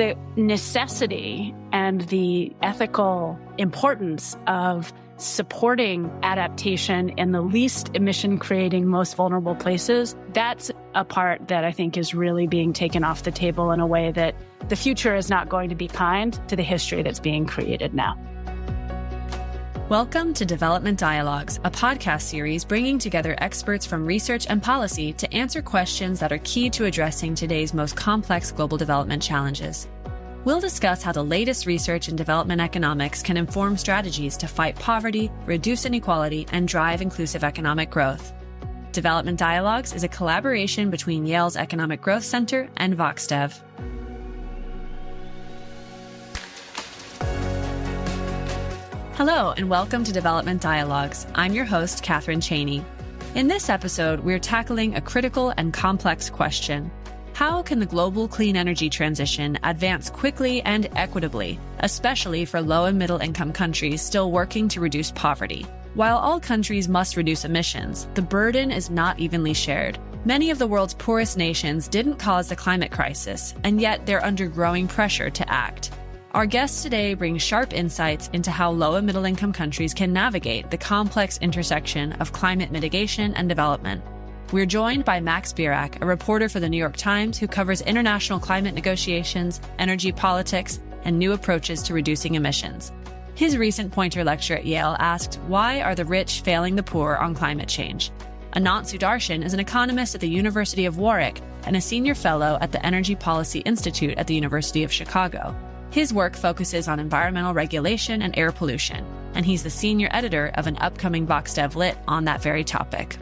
the necessity and the ethical importance of supporting adaptation in the least emission-creating, most vulnerable places, that's a part that I think is really being taken off the table in a way that the future is not going to be kind to the history that's being created now. Welcome to Development Dialogues, a podcast series bringing together experts from research and policy to answer questions that are key to addressing today's most complex global development challenges. We'll discuss how the latest research in development economics can inform strategies to fight poverty, reduce inequality, and drive inclusive economic growth. Development Dialogues is a collaboration between Yale's Economic Growth Center and VoxDev. Hello, and welcome to Development Dialogues. I'm your host, Catherine Chaney. In this episode, we're tackling a critical and complex question. How can the global clean energy transition advance quickly and equitably, especially for low and middle income countries still working to reduce poverty? While all countries must reduce emissions, the burden is not evenly shared. Many of the world's poorest nations didn't cause the climate crisis, and yet they're under growing pressure to act. Our guest today brings sharp insights into how low and middle income countries can navigate the complex intersection of climate mitigation and development. We're joined by Max Bearak, a reporter for the New York Times who covers international climate negotiations, energy politics, and new approaches to reducing emissions. His recent Poynter lecture at Yale asked, why are the rich failing the poor on climate change? Anant Sudarshan is an economist at the University of Warwick and a senior fellow at the Energy Policy Institute at the University of Chicago. His work focuses on environmental regulation and air pollution, and he's the senior editor of an upcoming VoxDev Lit on that very topic.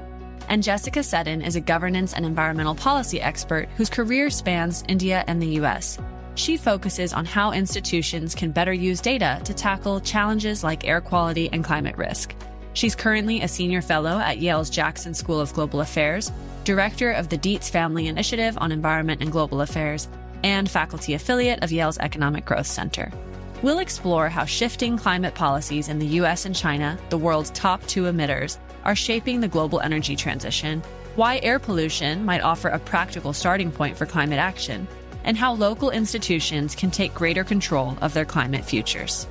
And Jessica Seddon is a governance and environmental policy expert whose career spans India and the US. She focuses on how institutions can better use data to tackle challenges like air quality and climate risk. She's currently a senior fellow at Yale's Jackson School of Global Affairs, director of the Dietz Family Initiative on Environment and Global Affairs, and faculty affiliate of Yale's Economic Growth Center. We'll explore how shifting climate policies in the US and China, the world's top two emitters, are shaping the global energy transition, why air pollution might offer a practical starting point for climate action, and how local institutions can take greater control of their climate futures.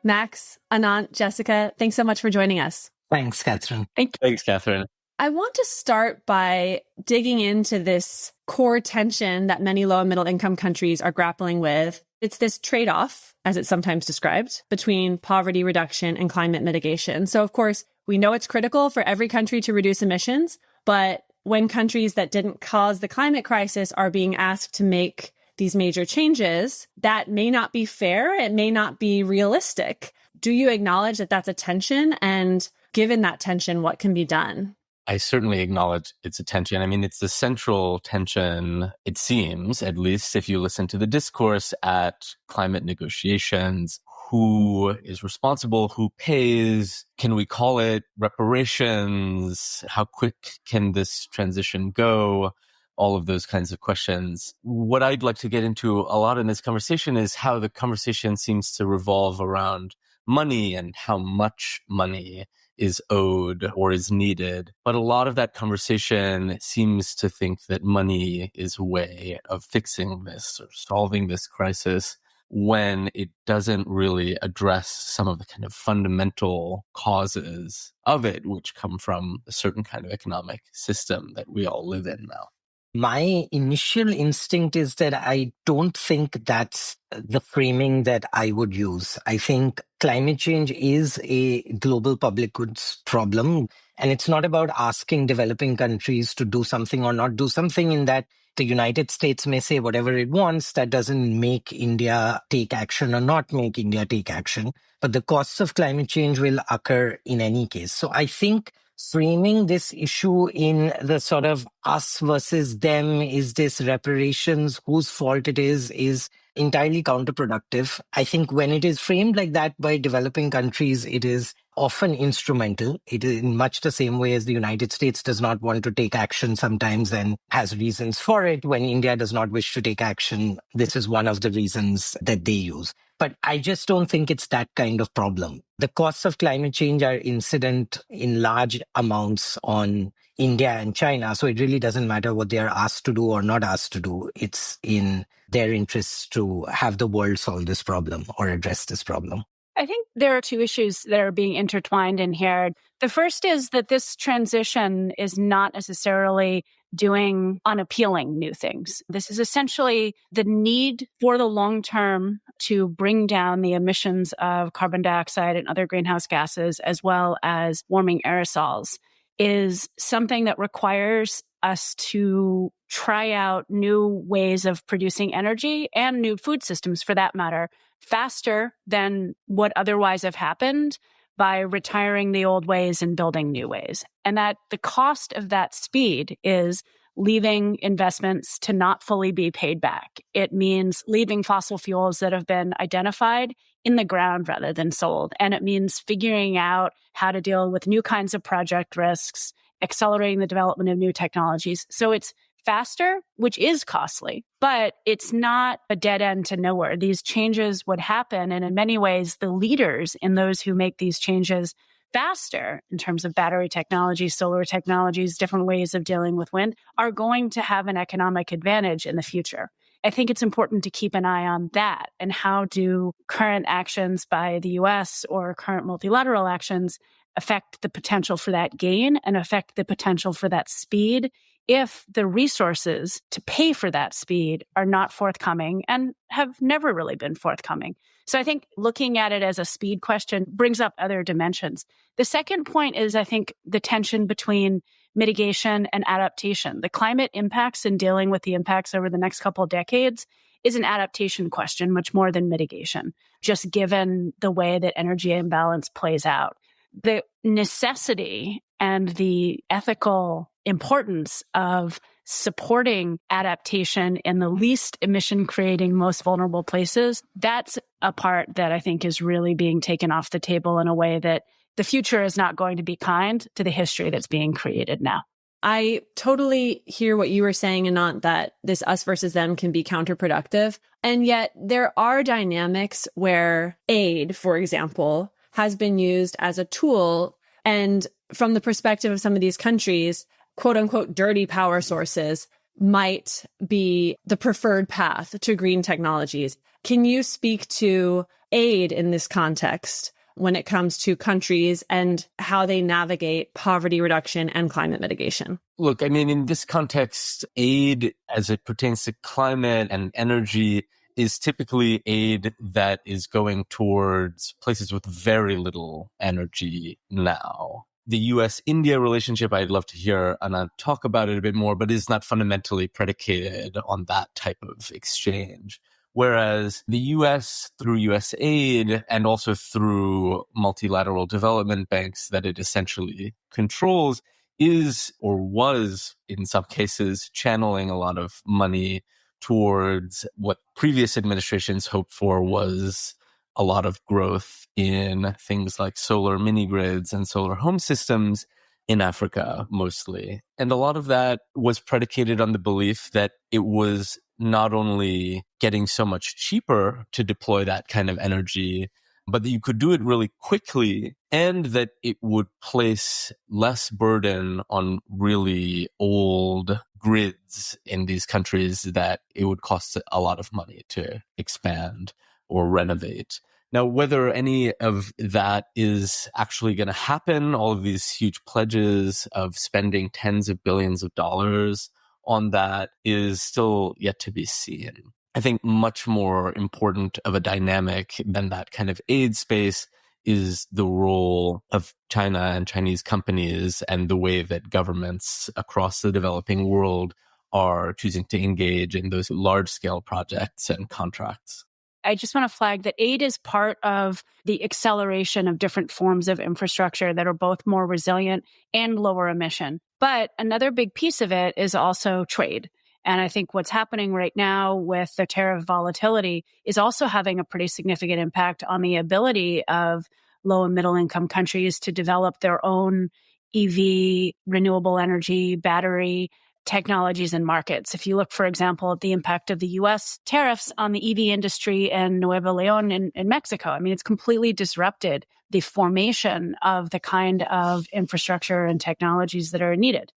Max, Anant, Jessica, thanks so much for joining us. Thanks, Catherine. Thanks, Catherine. I want to start by digging into this core tension that many low and middle income countries are grappling with. It's this trade-off, as it's sometimes described, between poverty reduction and climate mitigation. So, of course, we know it's critical for every country to reduce emissions, but when countries that didn't cause the climate crisis are being asked to make these major changes, that may not be fair. It may not be realistic. Do you acknowledge that that's a tension? And given that tension, what can be done? I certainly acknowledge it's a tension. I mean, it's the central tension, it seems, at least if you listen to the discourse at climate negotiations. Who is responsible? Who pays? Can we call it reparations? How quick can this transition go? All of those kinds of questions. What I'd like to get into a lot in this conversation is how the conversation seems to revolve around money and how much money is owed or is needed. But a lot of that conversation seems to think that money is a way of fixing this or solving this crisis when it doesn't really address some of the kind of fundamental causes of it, which come from a certain kind of economic system that we all live in now. My initial instinct is that I don't think that's the framing that I would use. I think climate change is a global public goods problem, and it's not about asking developing countries to do something or not do something, in that the United States may say whatever it wants. That doesn't make India take action or not make India take action. But the costs of climate change will occur in any case. So I think framing this issue in the sort of us versus them, is this reparations, whose fault it is entirely counterproductive. I think when it is framed like that by developing countries, it is often instrumental. It is in much the same way as the United States does not want to take action sometimes and has reasons for it. When India does not wish to take action, this is one of the reasons that they use. But I just don't think it's that kind of problem. The costs of climate change are incident in large amounts on India and China. So it really doesn't matter what they are asked to do or not asked to do. It's in their interests to have the world solve this problem or address this problem. I think there are two issues that are being intertwined in here. The first is that this transition is not necessarily doing unappealing new things. This is essentially the need for the long term to bring down the emissions of carbon dioxide and other greenhouse gases, as well as warming aerosols, is something that requires us to try out new ways of producing energy and new food systems, for that matter, faster than would otherwise have happened by retiring the old ways and building new ways. And that the cost of that speed is leaving investments to not fully be paid back. It means leaving fossil fuels that have been identified in the ground rather than sold. And it means figuring out how to deal with new kinds of project risks, accelerating the development of new technologies. So it's faster, which is costly, but it's not a dead end to nowhere. These changes would happen. And in many ways, the leaders in those who make these changes faster in terms of battery technology, solar technologies, different ways of dealing with wind, are going to have an economic advantage in the future. I think it's important to keep an eye on that and how do current actions by the US or current multilateral actions affect the potential for that gain and affect the potential for that speed if the resources to pay for that speed are not forthcoming and have never really been forthcoming. So I think looking at it as a speed question brings up other dimensions. The second point is, I think, the tension between mitigation and adaptation. The climate impacts and dealing with the impacts over the next couple of decades is an adaptation question, much more than mitigation, just given the way that energy imbalance plays out. The necessity and the ethical importance of supporting adaptation in the least emission creating, most vulnerable places, that's a part that I think is really being taken off the table in a way that the future is not going to be kind to the history that's being created now. I totally hear what you were saying, Anant, that this us versus them can be counterproductive. And yet there are dynamics where aid, for example, has been used as a tool. And from the perspective of some of these countries, quote unquote, dirty power sources might be the preferred path to green technologies. Can you speak to aid in this context when it comes to countries and how they navigate poverty reduction and climate mitigation? Look, I mean, in this context, aid as it pertains to climate and energy is typically aid that is going towards places with very little energy now. The US-India relationship, I'd love to hear Anant talk about it a bit more, but is not fundamentally predicated on that type of exchange. Whereas the US, through US aid and also through multilateral development banks that it essentially controls, is or was, in some cases, channeling a lot of money towards what previous administrations hoped for was a lot of growth in things like solar mini grids and solar home systems in Africa, mostly. And a lot of that was predicated on the belief that it was not only getting so much cheaper to deploy that kind of energy, but that you could do it really quickly and that it would place less burden on really old grids in these countries that it would cost a lot of money to expand or renovate. Now, whether any of that is actually going to happen, all of these huge pledges of spending tens of billions of dollars on that is still yet to be seen. I think much more important of a dynamic than that kind of aid space is the role of China and Chinese companies and the way that governments across the developing world are choosing to engage in those large-scale projects and contracts. I just want to flag that aid is part of the acceleration of different forms of infrastructure that are both more resilient and lower emission. But another big piece of it is also trade. And I think what's happening right now with the tariff volatility is also having a pretty significant impact on the ability of low and middle income countries to develop their own EV, renewable energy, battery technologies and markets. If you look, for example, at the impact of the US tariffs on the EV industry in Nuevo León in Mexico, I mean, it's completely disrupted the formation of the kind of infrastructure and technologies that are needed.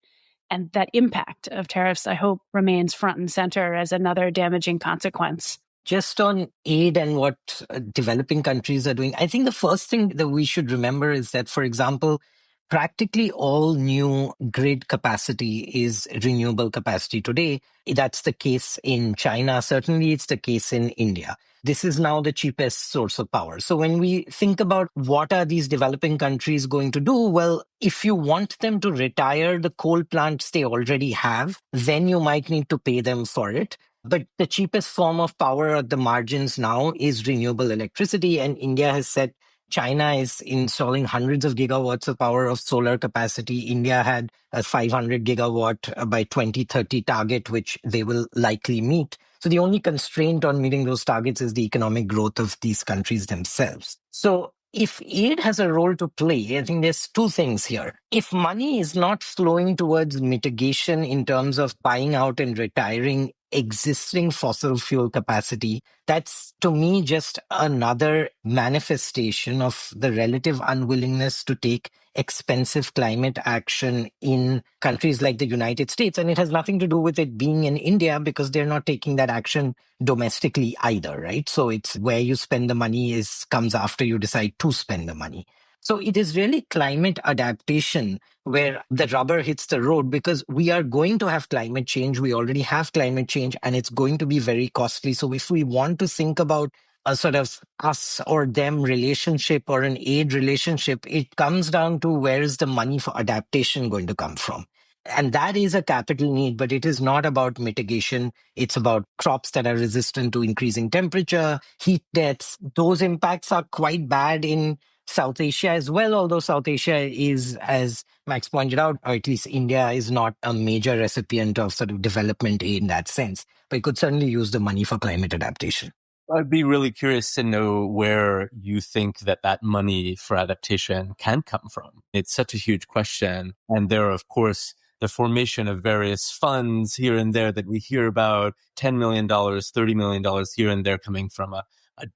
And that impact of tariffs, I hope, remains front and center as another damaging consequence. Just on aid and what developing countries are doing, I think the first thing that we should remember is that, for example, practically all new grid capacity is renewable capacity today. That's the case in China. Certainly, it's the case in India. This is now the cheapest source of power. So when we think about what are these developing countries going to do, well, if you want them to retire the coal plants they already have, then you might need to pay them for it. But the cheapest form of power at the margins now is renewable electricity. And India has said China is installing hundreds of gigawatts of power of solar capacity. India had a 500 gigawatt by 2030 target, which they will likely meet. So the only constraint on meeting those targets is the economic growth of these countries themselves. So if aid has a role to play, I think there's two things here. If money is not flowing towards mitigation in terms of buying out and retiring existing fossil fuel capacity, that's to me just another manifestation of the relative unwillingness to take expensive climate action in countries like the United States. And it has nothing to do with it being in India because they're not taking that action domestically either, right? So it's where you spend the money comes after you decide to spend the money. So it is really climate adaptation where the rubber hits the road because we are going to have climate change. We already have climate change and it's going to be very costly. So if we want to think about a sort of us or them relationship or an aid relationship, it comes down to where is the money for adaptation going to come from? And that is a capital need, but it is not about mitigation. It's about crops that are resistant to increasing temperature, heat deaths. Those impacts are quite bad in South Asia as well, although South Asia is, as Max pointed out, or at least India is not a major recipient of sort of development aid in that sense, but it could certainly use the money for climate adaptation. I'd be really curious to know where you think that money for adaptation can come from. It's such a huge question. And there are, of course, the formation of various funds here and there that we hear about, $10 million, $30 million here and there coming from a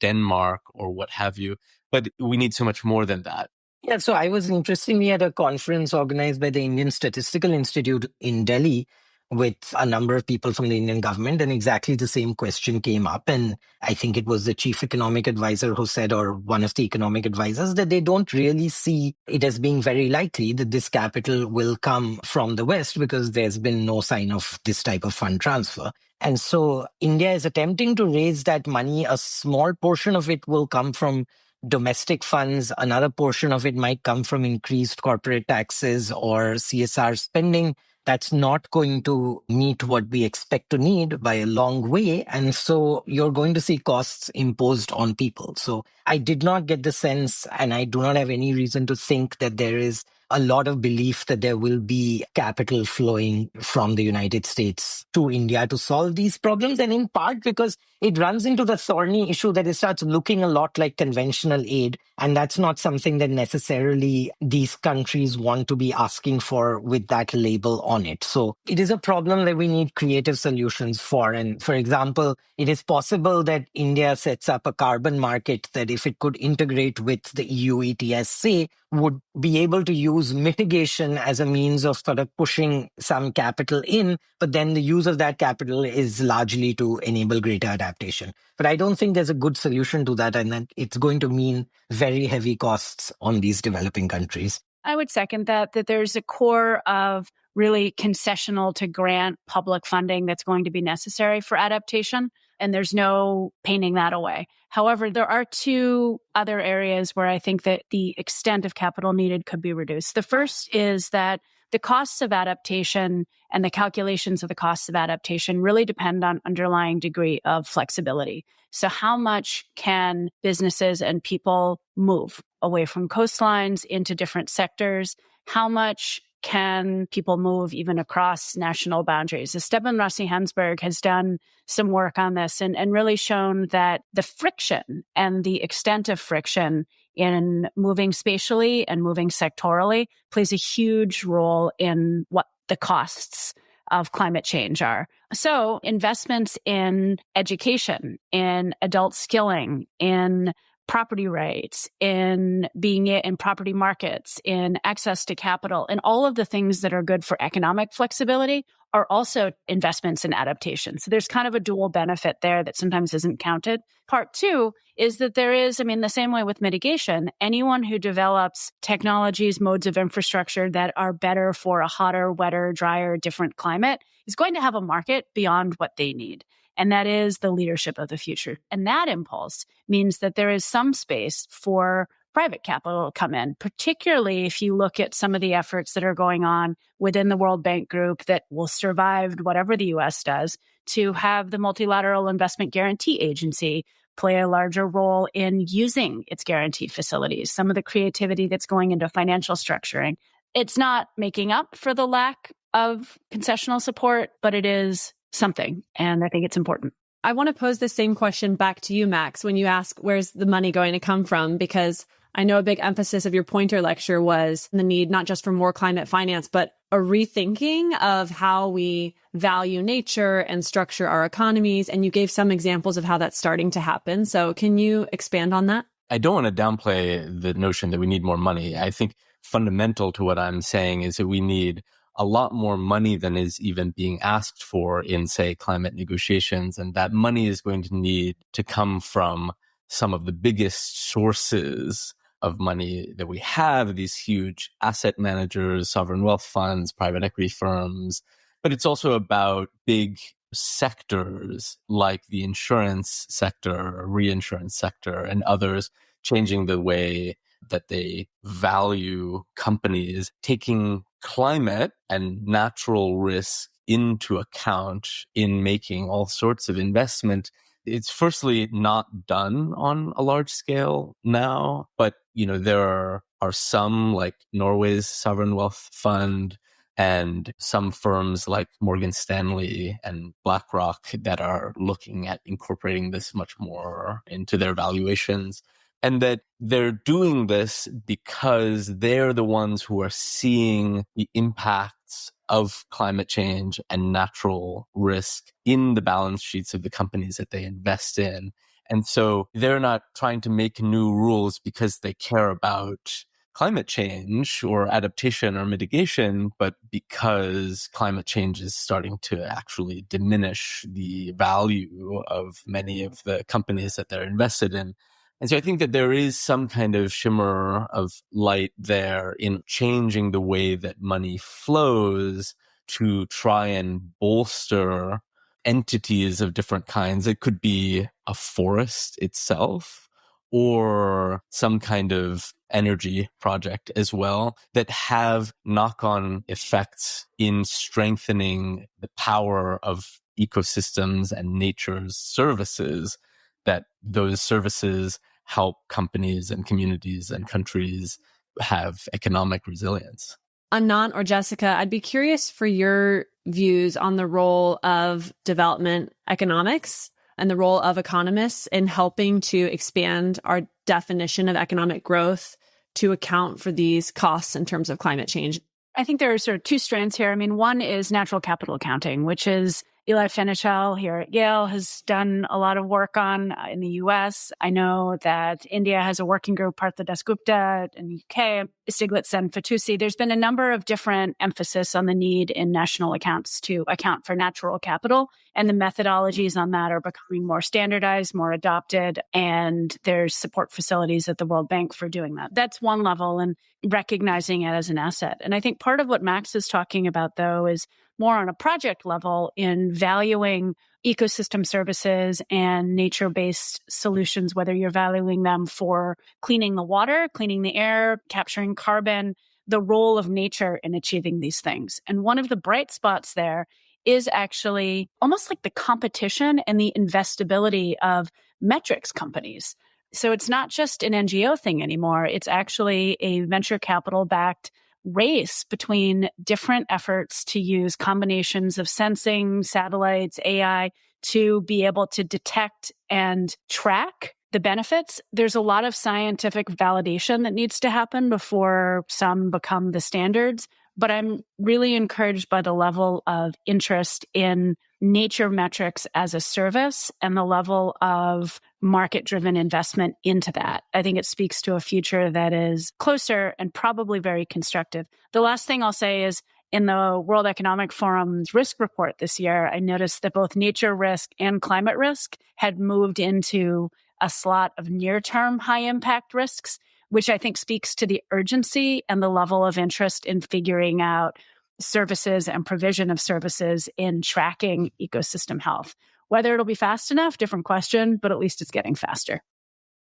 Denmark or what have you. But we need so much more than that. Yeah, so I was interestingly at a conference organized by the Indian Statistical Institute in Delhi with a number of people from the Indian government, and exactly the same question came up. And I think it was the chief economic advisor who said, or one of the economic advisors, that they don't really see it as being very likely that this capital will come from the West because there's been no sign of this type of fund transfer. And so India is attempting to raise that money. A small portion of it will come from domestic funds. Another portion of it might come from increased corporate taxes or CSR spending. That's not going to meet what we expect to need by a long way. And so you're going to see costs imposed on people. So I did not get the sense, and I do not have any reason to think that there is a lot of belief that there will be capital flowing from the United States to India to solve these problems. And in part because it runs into the thorny issue that it starts looking a lot like conventional aid. And that's not something that necessarily these countries want to be asking for with that label on it. So it is a problem that we need creative solutions for. And for example, it is possible that India sets up a carbon market that if it could integrate with the EU ETS, say, would be able to use mitigation as a means of sort of pushing some capital in, but then the use of that capital is largely to enable greater adaptation. But I don't think there's a good solution to that, and that it's going to mean very heavy costs on these developing countries. I would second that there's a core of really concessional to grant public funding that's going to be necessary for adaptation. And there's no painting that away. However, there are two other areas where I think that the extent of capital needed could be reduced. The first is that the costs of adaptation and the calculations of the costs of adaptation really depend on underlying degree of flexibility. So how much can businesses and people move away from coastlines into different sectors? How much can people move even across national boundaries? Esteban Rossi-Hansberg has done some work on this and really shown that the friction and the extent of friction in moving spatially and moving sectorally plays a huge role in what the costs of climate change are. So investments in education, in adult skilling, in property rights, in being in property markets, in access to capital, and all of the things that are good for economic flexibility are also investments in adaptation. So there's kind of a dual benefit there that sometimes isn't counted. Part two is that there is, the same way with mitigation, anyone who develops technologies, modes of infrastructure that are better for a hotter, wetter, drier, different climate is going to have a market beyond what they need. And that is the leadership of the future. And that impulse means that there is some space for private capital to come in, particularly if you look at some of the efforts that are going on within the World Bank Group that will survive whatever the U.S. does, to have the Multilateral Investment Guarantee Agency play a larger role in using its guaranteed facilities, some of the creativity that's going into financial structuring. It's not making up for the lack of concessional support, but it is something. And I think it's important. I want to pose the same question back to you, Max, when you ask, where's the money going to come from? Because I know a big emphasis of your pointer lecture was the need not just for more climate finance, but a rethinking of how we value nature and structure our economies. And you gave some examples of how that's starting to happen. So can you expand on that? I don't want to downplay the notion that we need more money. I think fundamental to what I'm saying is that we need a lot more money than is even being asked for in, say, climate negotiations. And that money is going to need to come from some of the biggest sources of money that we have, these huge asset managers, sovereign wealth funds, private equity firms. But it's also about big sectors like the insurance sector, reinsurance sector, and others changing the way that they value companies, taking climate and natural risk into account in making all sorts of investment. It's firstly not done on a large scale now, but there are some like Norway's sovereign wealth fund and some firms like Morgan Stanley and BlackRock that are looking at incorporating this much more into their valuations. And that they're doing this because they're the ones who are seeing the impacts of climate change and natural risk in the balance sheets of the companies that they invest in. And so they're not trying to make new rules because they care about climate change or adaptation or mitigation, but because climate change is starting to actually diminish the value of many of the companies that they're invested in. And so I think that there is some kind of shimmer of light there in changing the way that money flows to try and bolster entities of different kinds. It could be a forest itself or some kind of energy project as well that have knock-on effects in strengthening the power of ecosystems and nature's services, that those services help companies and communities and countries have economic resilience. Anant or Jessica, I'd be curious for your views on the role of development economics and the role of economists in helping to expand our definition of economic growth to account for these costs in terms of climate change. I think there are sort of two strands here. One is natural capital accounting, which is Eli Fenichel here at Yale has done a lot of work on in the US. I know that India has a working group, Partha Dasgupta in the UK, Stiglitz and Fatoussi. There's been a number of different emphasis on the need in national accounts to account for natural capital. And the methodologies on that are becoming more standardized, more adopted, and there's support facilities at the World Bank for doing that. That's one level, and recognizing it as an asset. And I think part of what Max is talking about, though, is more on a project level in valuing ecosystem services and nature-based solutions, whether you're valuing them for cleaning the water, cleaning the air, capturing carbon, the role of nature in achieving these things. And one of the bright spots there is actually almost like the competition and the investability of metrics companies. So it's not just an NGO thing anymore. It's actually a venture capital-backed race between different efforts to use combinations of sensing, satellites, AI to be able to detect and track the benefits. There's a lot of scientific validation that needs to happen before some become the standards. But I'm really encouraged by the level of interest in nature metrics as a service and the level of market-driven investment into that. I think it speaks to a future that is closer and probably very constructive. The last thing I'll say is in the World Economic Forum's risk report this year, I noticed that both nature risk and climate risk had moved into a slot of near-term high-impact risks, which I think speaks to the urgency and the level of interest in figuring out services and provision of services in tracking ecosystem health. Whether it'll be fast enough, different question, but at least it's getting faster.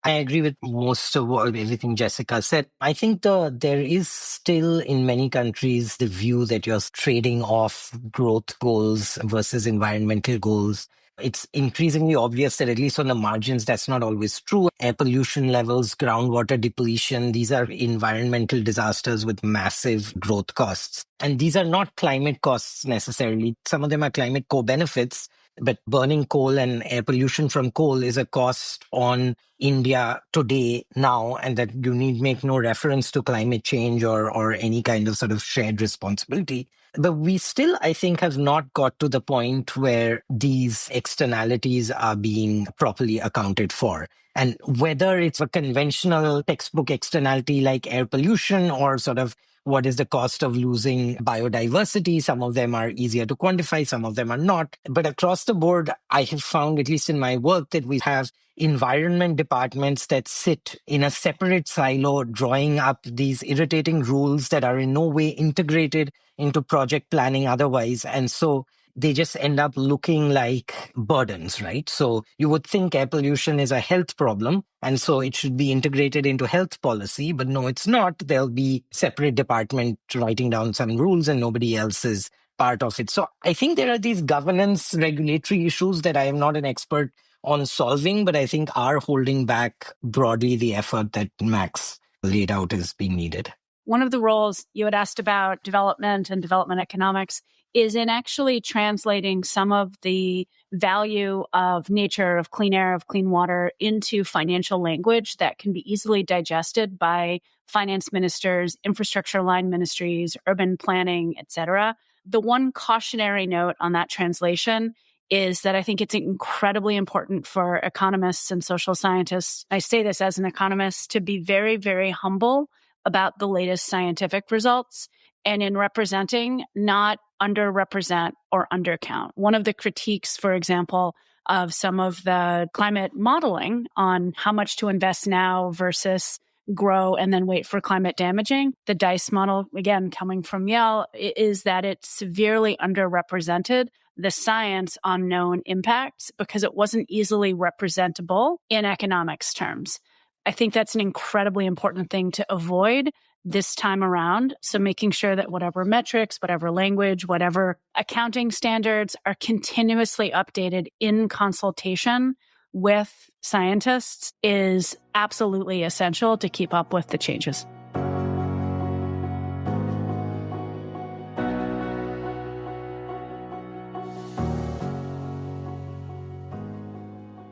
I agree with most of everything Jessica said. I think there is still in many countries the view that you're trading off growth goals versus environmental goals. It's increasingly obvious that at least on the margins, that's not always true. Air pollution levels, groundwater depletion, these are environmental disasters with massive growth costs. And these are not climate costs necessarily. Some of them are climate co-benefits, but burning coal and air pollution from coal is a cost on India today, now, and that you need make no reference to climate change or any kind of sort of shared responsibility. But we still, I think, have not got to the point where these externalities are being properly accounted for. And whether it's a conventional textbook externality like air pollution or sort of what is the cost of losing biodiversity? Some of them are easier to quantify, some of them are not. But across the board, I have found, at least in my work, that we have environment departments that sit in a separate silo, drawing up these irritating rules that are in no way integrated into project planning otherwise. And so they just end up looking like burdens, right? So you would think air pollution is a health problem, and so it should be integrated into health policy, but no, it's not. There'll be separate department writing down some rules and nobody else is part of it. So I think there are these governance regulatory issues that I am not an expert on solving, but I think are holding back broadly the effort that Max laid out as being needed. One of the roles you had asked about development and development economics is in actually translating some of the value of nature, of clean air, of clean water into financial language that can be easily digested by finance ministers, infrastructure line ministries, urban planning, et cetera. The one cautionary note on that translation is that I think it's incredibly important for economists and social scientists, I say this as an economist, to be very, very humble about the latest scientific results and in representing, not underrepresent or undercount. One of the critiques, for example, of some of the climate modeling on how much to invest now versus grow and then wait for climate damaging, the DICE model, again, coming from Yale, is that it severely underrepresented the science on known impacts because it wasn't easily representable in economics terms. I think that's an incredibly important thing to avoid this time around. So making sure that whatever metrics, whatever language, whatever accounting standards are continuously updated in consultation with scientists is absolutely essential to keep up with the changes.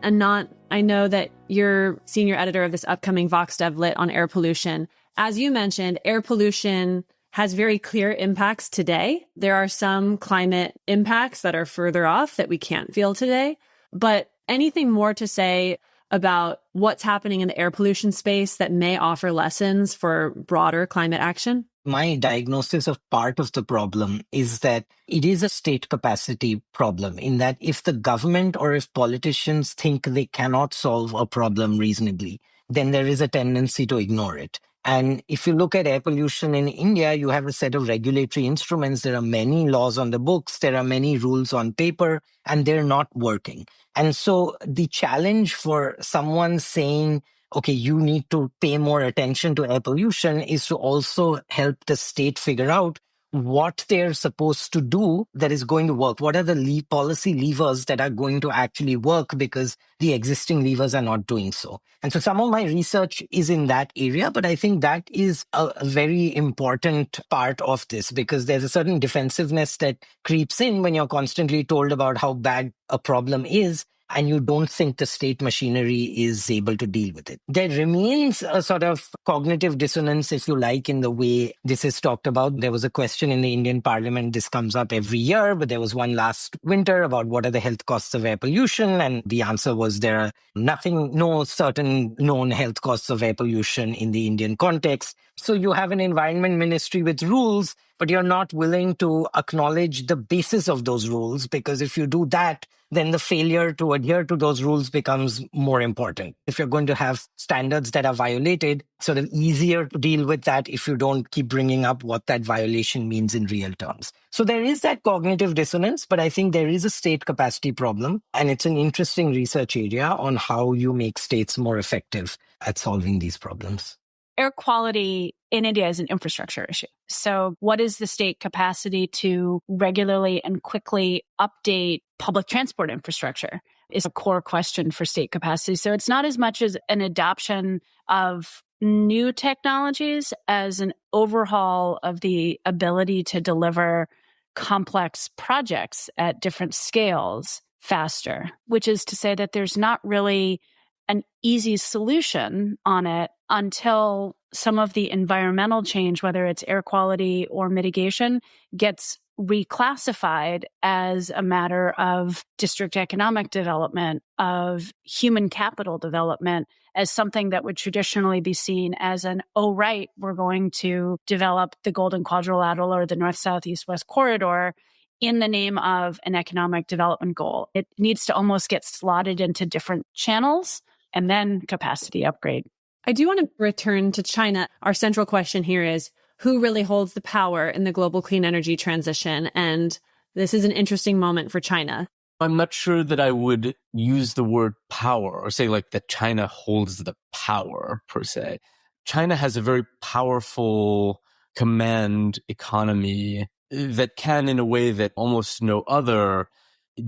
Anant, I know that you're senior editor of this upcoming Vox Dev Lit on air pollution. As you mentioned, air pollution has very clear impacts today. There are some climate impacts that are further off that we can't feel today. But anything more to say about what's happening in the air pollution space that may offer lessons for broader climate action? My diagnosis of part of the problem is that it is a state capacity problem, in that if the government or if politicians think they cannot solve a problem reasonably, then there is a tendency to ignore it. And if you look at air pollution in India, you have a set of regulatory instruments. There are many laws on the books. There are many rules on paper, and they're not working. And so the challenge for someone saying, okay, you need to pay more attention to air pollution is to also help the state figure out what they're supposed to do that is going to work. What are the policy levers that are going to actually work because the existing levers are not doing so? And so some of my research is in that area, but I think that is a very important part of this because there's a certain defensiveness that creeps in when you're constantly told about how bad a problem is. and you don't think the state machinery is able to deal with it. There remains a sort of cognitive dissonance, if you like, in the way this is talked about. There was a question in the Indian parliament, this comes up every year, but there was one last winter about what are the health costs of air pollution, and the answer was there are no certain known health costs of air pollution in the Indian context. So you have an environment ministry with rules, but you're not willing to acknowledge the basis of those rules, because if you do that, then the failure to adhere to those rules becomes more important. If you're going to have standards that are violated, it's sort of easier to deal with that if you don't keep bringing up what that violation means in real terms. So there is that cognitive dissonance, but I think there is a state capacity problem, and it's an interesting research area on how you make states more effective at solving these problems. Air quality in India is an infrastructure issue. So what is the state capacity to regularly and quickly update public transport infrastructure is a core question for state capacity. So it's not as much as an adoption of new technologies as an overhaul of the ability to deliver complex projects at different scales faster, which is to say that there's not really an easy solution on it until some of the environmental change, whether it's air quality or mitigation, gets reclassified as a matter of district economic development, of human capital development, as something that would traditionally be seen as we're going to develop the Golden Quadrilateral or the North, South, East, West corridor in the name of an economic development goal. It needs to almost get slotted into different channels and then capacity upgrade. I do want to return to China. Our central question here is, who really holds the power in the global clean energy transition? And this is an interesting moment for China. I'm not sure that I would use the word power or say like that China holds the power per se. China has a very powerful command economy that can, in a way that almost no other,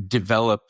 develop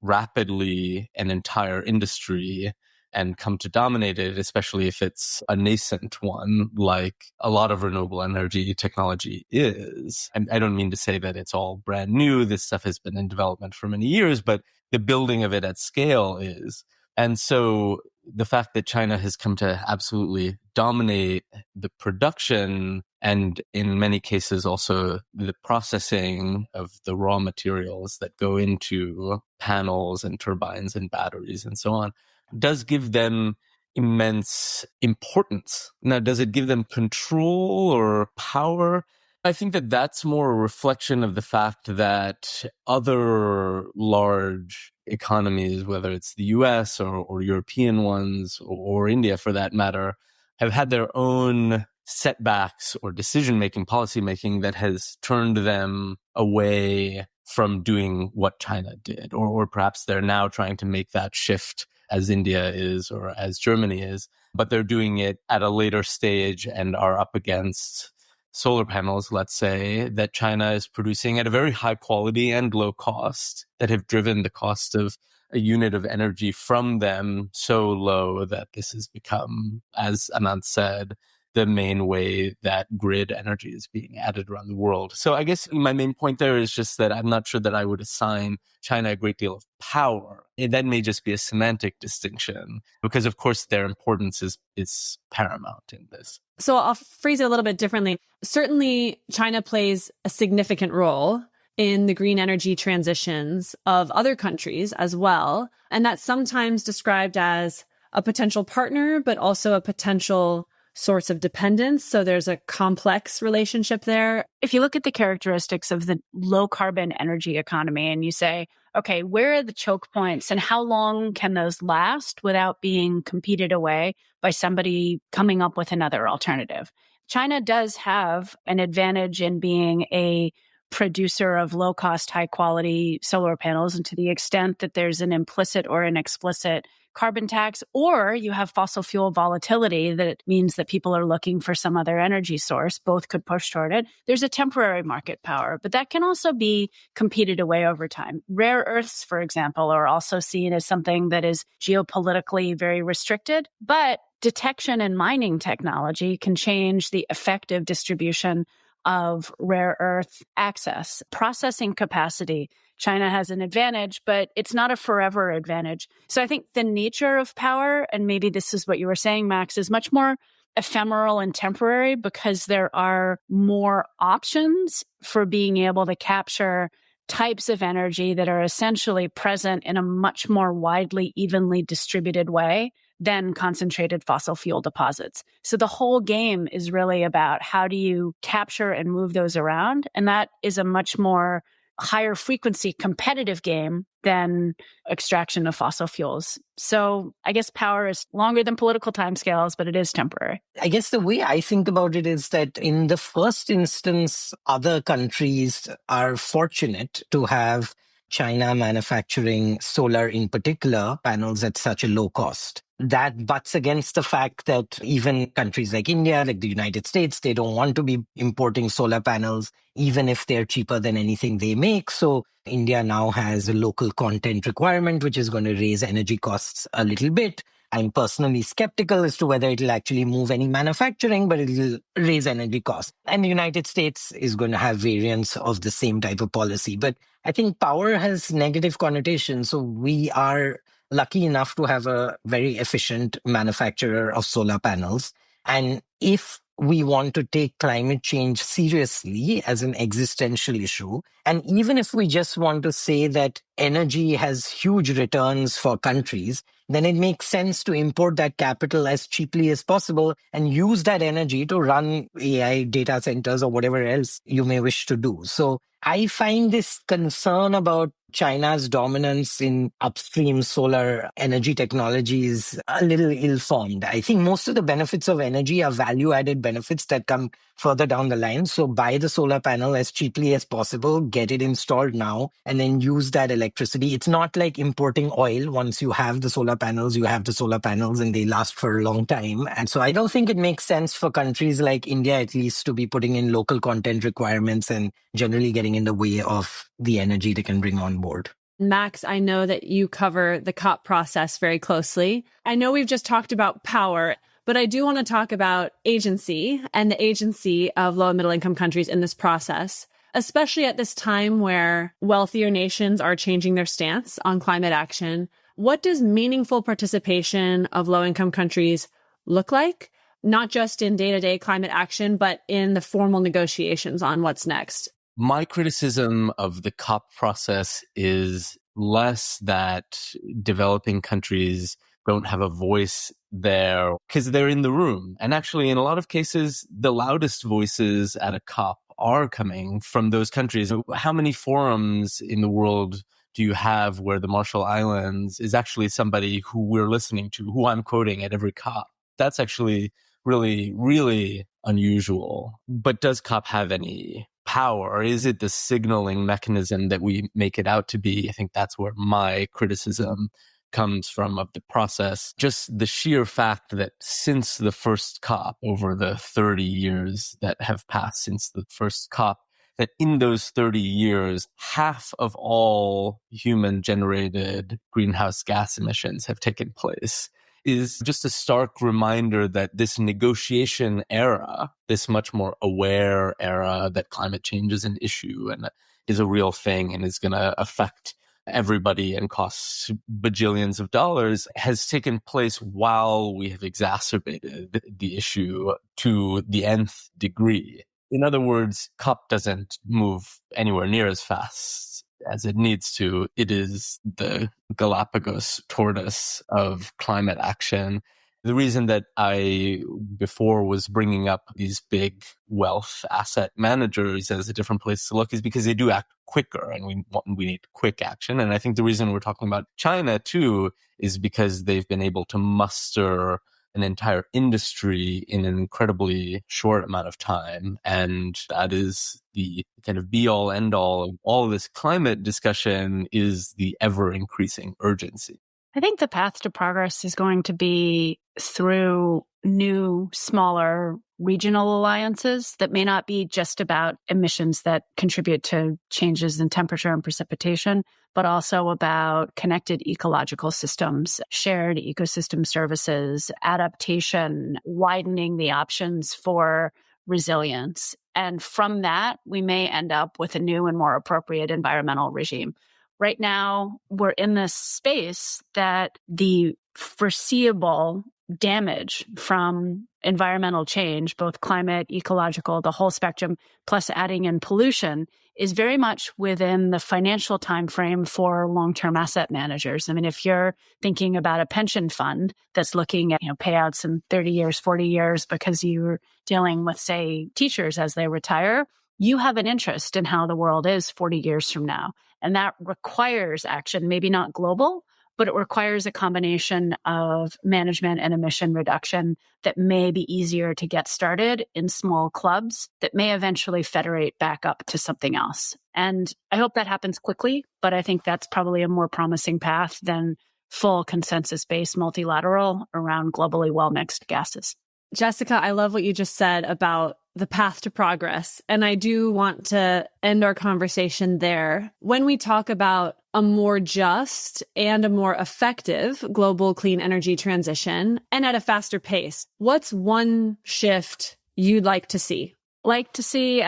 rapidly an entire industry and come to dominate it, especially if it's a nascent one, like a lot of renewable energy technology is. And I don't mean to say that it's all brand new. This stuff has been in development for many years, but the building of it at scale is. And so the fact that China has come to absolutely dominate the production and in many cases also the processing of the raw materials that go into panels and turbines and batteries and so on, does give them immense importance. Now, does it give them control or power? I think that that's more a reflection of the fact that other large economies, whether it's the US or European ones or India for that matter, have had their own setbacks or decision-making, policy-making that has turned them away from doing what China did. Or perhaps they're now trying to make that shift as India is or as Germany is, but they're doing it at a later stage and are up against solar panels, let's say, that China is producing at a very high quality and low cost that have driven the cost of a unit of energy from them so low that this has become, as Anant said, the main way that grid energy is being added around the world. So I guess my main point there is just that I'm not sure that I would assign China a great deal of power. That may just be a semantic distinction because, of course, their importance is paramount in this. So I'll phrase it a little bit differently. Certainly, China plays a significant role in the green energy transitions of other countries as well. And that's sometimes described as a potential partner, but also a potential source of dependence. So there's a complex relationship there. If you look at the characteristics of the low carbon energy economy and you say, okay, where are the choke points and how long can those last without being competed away by somebody coming up with another alternative? China does have an advantage in being a producer of low cost, high quality solar panels. And to the extent that there's an implicit or an explicit carbon tax, or you have fossil fuel volatility that means that people are looking for some other energy source, both could push toward it. There's a temporary market power, but that can also be competed away over time. Rare earths, for example, are also seen as something that is geopolitically very restricted, but detection and mining technology can change the effective distribution of rare earth access, processing capacity. China has an advantage, but it's not a forever advantage. So I think the nature of power, and maybe this is what you were saying, Max, is much more ephemeral and temporary because there are more options for being able to capture types of energy that are essentially present in a much more widely, evenly distributed way than concentrated fossil fuel deposits. So the whole game is really about how do you capture and move those around? And that is a much more higher frequency competitive game than extraction of fossil fuels. So I guess power is longer than political timescales, but it is temporary. I guess the way I think about it is that in the first instance, other countries are fortunate to have China manufacturing solar, in particular, panels at such a low cost. That butts against the fact that even countries like India, like the United States, they don't want to be importing solar panels, even if they're cheaper than anything they make. So India now has a local content requirement, which is going to raise energy costs a little bit. I'm personally skeptical as to whether it'll actually move any manufacturing, but it'll raise energy costs. And the United States is going to have variants of the same type of policy. But I think power has negative connotations. So we are lucky enough to have a very efficient manufacturer of solar panels. And if we want to take climate change seriously as an existential issue, and even if we just want to say that energy has huge returns for countries, then it makes sense to import that capital as cheaply as possible and use that energy to run AI data centers or whatever else you may wish to do. So I find this concern about China's dominance in upstream solar energy technologies a little ill-formed. I think most of the benefits of energy are value-added benefits that come further down the line. So buy the solar panel as cheaply as possible, get it installed now, and then use that electricity. It's not like importing oil. Once you have the solar panels, you have the solar panels and they last for a long time. And so I don't think it makes sense for countries like India, at least, to be putting in local content requirements and generally getting in the way of the energy they can bring on board. Max, I know that you cover the COP process very closely. I know we've just talked about power, but I do want to talk about agency and the agency of low and middle income countries in this process, especially at this time where wealthier nations are changing their stance on climate action. What does meaningful participation of low income countries look like? Not just in day-to-day climate action, but in the formal negotiations on what's next. My criticism of the COP process is less that developing countries don't have a voice there because they're in the room. And actually, in a lot of cases, the loudest voices at a COP are coming from those countries. How many forums in the world do you have where the Marshall Islands is actually somebody who we're listening to, who I'm quoting at every COP? That's actually really, really unusual. But does COP have any power, or is it the signaling mechanism that we make it out to be? I think that's where my criticism comes from of the process. Just the sheer fact that since the first COP, over the 30 years that have passed since the first COP, that in those 30 years, half of all human-generated greenhouse gas emissions have taken place, is just a stark reminder that this negotiation era, this much more aware era that climate change is an issue and is a real thing and is going to affect everybody and costs bajillions of dollars, has taken place while we have exacerbated the issue to the nth degree. In other words, COP doesn't move anywhere near as fast as it needs to. It is the Galapagos tortoise of climate action. The reason that I before was bringing up these big wealth asset managers as a different place to look is because they do act quicker, and we need quick action. And I think the reason we're talking about China too is because they've been able to muster an entire industry in an incredibly short amount of time. And that is the kind of be all end all of all of this climate discussion, is the ever increasing urgency. I think the path to progress is going to be through new, smaller regional alliances that may not be just about emissions that contribute to changes in temperature and precipitation, but also about connected ecological systems, shared ecosystem services, adaptation, widening the options for resilience. And from that, we may end up with a new and more appropriate environmental regime. Right now, we're in this space that the foreseeable damage from environmental change, both climate, ecological, the whole spectrum, plus adding in pollution, is very much within the financial time frame for long-term asset managers. I mean, if you're thinking about a pension fund that's looking at payouts in 30 years, 40 years, because you're dealing with, say, teachers as they retire, you have an interest in how the world is 40 years from now. And that requires action, maybe not global, but it requires a combination of management and emission reduction that may be easier to get started in small clubs that may eventually federate back up to something else. And I hope that happens quickly, but I think that's probably a more promising path than full consensus-based multilateral around globally well-mixed gases. Jessica, I love what you just said about the path to progress. And I do want to end our conversation there. When we talk about a more just and a more effective global clean energy transition and at a faster pace, what's one shift you'd like to see? I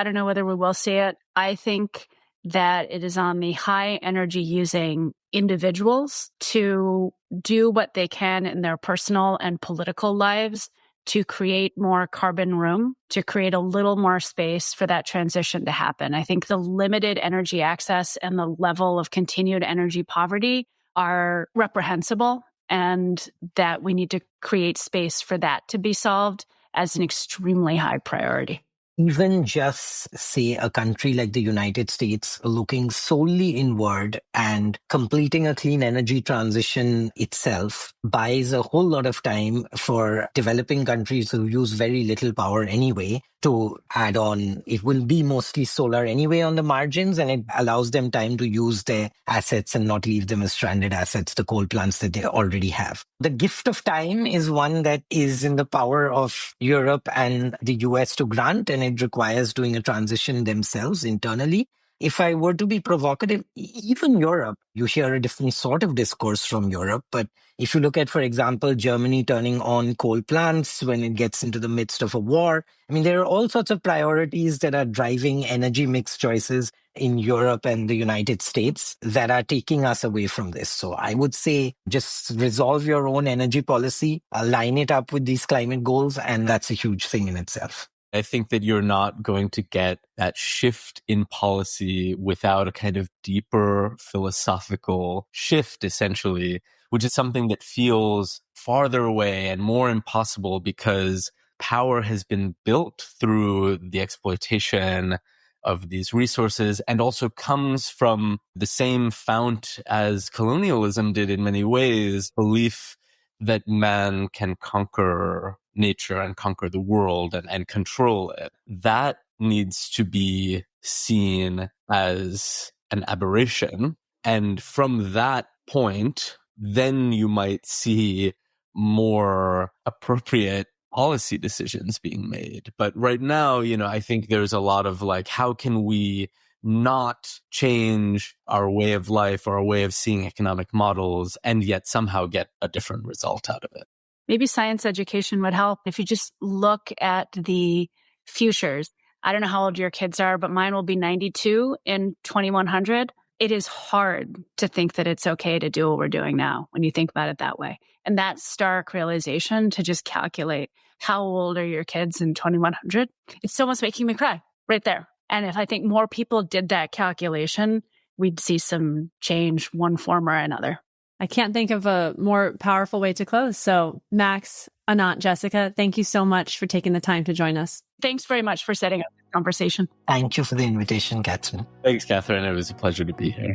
don't know whether we will see it. I think that it is on the high energy using individuals to do what they can in their personal and political lives to create more carbon room, to create a little more space for that transition to happen. I think the limited energy access and the level of continued energy poverty are reprehensible, and that we need to create space for that to be solved as an extremely high priority. Even just, say, a country like the United States looking solely inward and completing a clean energy transition itself buys a whole lot of time for developing countries who use very little power anyway to add on. It will be mostly solar anyway on the margins, and it allows them time to use their assets and not leave them as stranded assets, the coal plants that they already have. The gift of time is one that is in the power of Europe and the US to grant, and it requires doing a transition themselves internally. If I were to be provocative, even Europe, you hear a different sort of discourse from Europe. But if you look at, for example, Germany turning on coal plants when it gets into the midst of a war, I mean, there are all sorts of priorities that are driving energy mix choices in Europe and the United States that are taking us away from this. So I would say just resolve your own energy policy, align it up with these climate goals, and that's a huge thing in itself. I think that you're not going to get that shift in policy without a kind of deeper philosophical shift, essentially, which is something that feels farther away and more impossible because power has been built through the exploitation of these resources and also comes from the same fount as colonialism did in many ways, belief that man can conquer nature and conquer the world and control it. That needs to be seen as an aberration. And from that point, then you might see more appropriate policy decisions being made. But right now, I think there's a lot of how can we not change our way of life or our way of seeing economic models and yet somehow get a different result out of it? Maybe science education would help. If you just look at the futures, I don't know how old your kids are, but mine will be 92 in 2100. It is hard to think that it's okay to do what we're doing now when you think about it that way. And that stark realization to just calculate how old are your kids in 2100, it's almost making me cry right there. And if I think more people did that calculation, we'd see some change one form or another. I can't think of a more powerful way to close. So Max, Anant, Jessica, thank you so much for taking the time to join us. Thanks very much for setting up the conversation. Thank you for the invitation, Catherine. Thanks, Catherine. It was a pleasure to be here.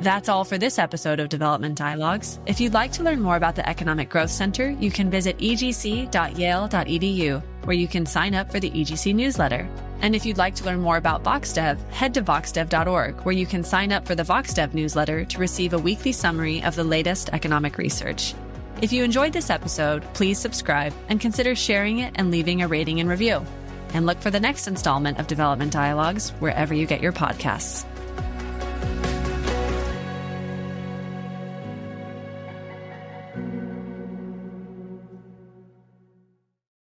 That's all for this episode of Development Dialogues. If you'd like to learn more about the Economic Growth Center, you can visit egc.yale.edu, where you can sign up for the EGC newsletter. And if you'd like to learn more about VoxDev, head to voxdev.org, where you can sign up for the VoxDev newsletter to receive a weekly summary of the latest economic research. If you enjoyed this episode, please subscribe and consider sharing it and leaving a rating and review. And look for the next installment of Development Dialogues wherever you get your podcasts.